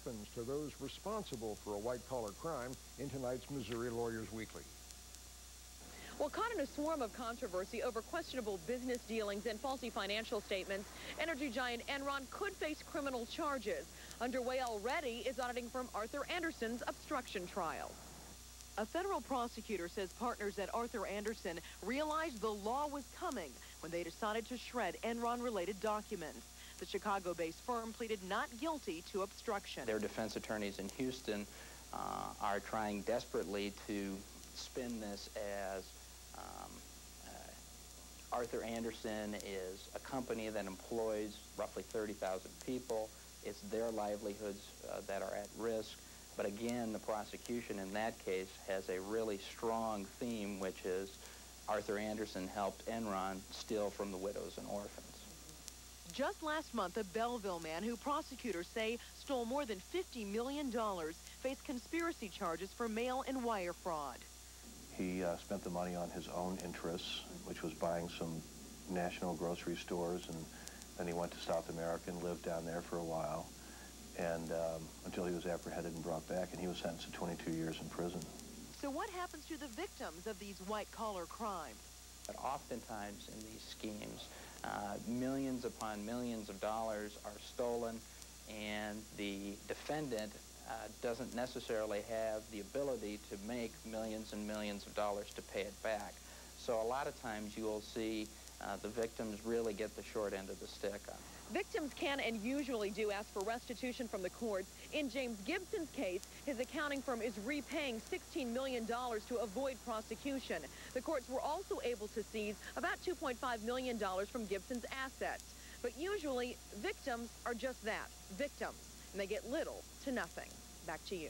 happens to those responsible for a white-collar crime in tonight's Missouri Lawyers Weekly. Well, caught in a swarm of controversy over questionable business dealings and faulty financial statements, energy giant Enron could face criminal charges. Underway already is auditing firm Arthur Andersen's obstruction trial. A federal prosecutor says partners at Arthur Andersen realized the law was coming when they decided to shred Enron-related documents. The Chicago-based firm pleaded not guilty to obstruction. Their defense attorneys in Houston are trying desperately to spin this as Arthur Andersen is a company that employs roughly 30,000 people. It's their livelihoods that are at risk. But again, the prosecution in that case has a really strong theme, which is Arthur Andersen helped Enron steal from the widows and orphans. Just last month, a Belleville man who prosecutors say stole more than $50 million faced conspiracy charges for mail and wire fraud. He spent the money on his own interests, which was buying some national grocery stores, and then he went to South America and lived down there for a while, and until he was apprehended and brought back, and he was sentenced to 22 years in prison. So what happens to the victims of these white-collar crimes? But oftentimes in these schemes, millions upon millions of dollars are stolen, and the defendant doesn't necessarily have the ability to make millions and millions of dollars to pay it back. So a lot of times you will see the victims really get the short end of the stick. Victims can and usually do ask for restitution from the courts. In James Gibson's case, his accounting firm is repaying $16 million to avoid prosecution. The courts were also able to seize about $2.5 million from Gibson's assets. But usually, victims are just that, victims, and they get little to nothing. Back to you.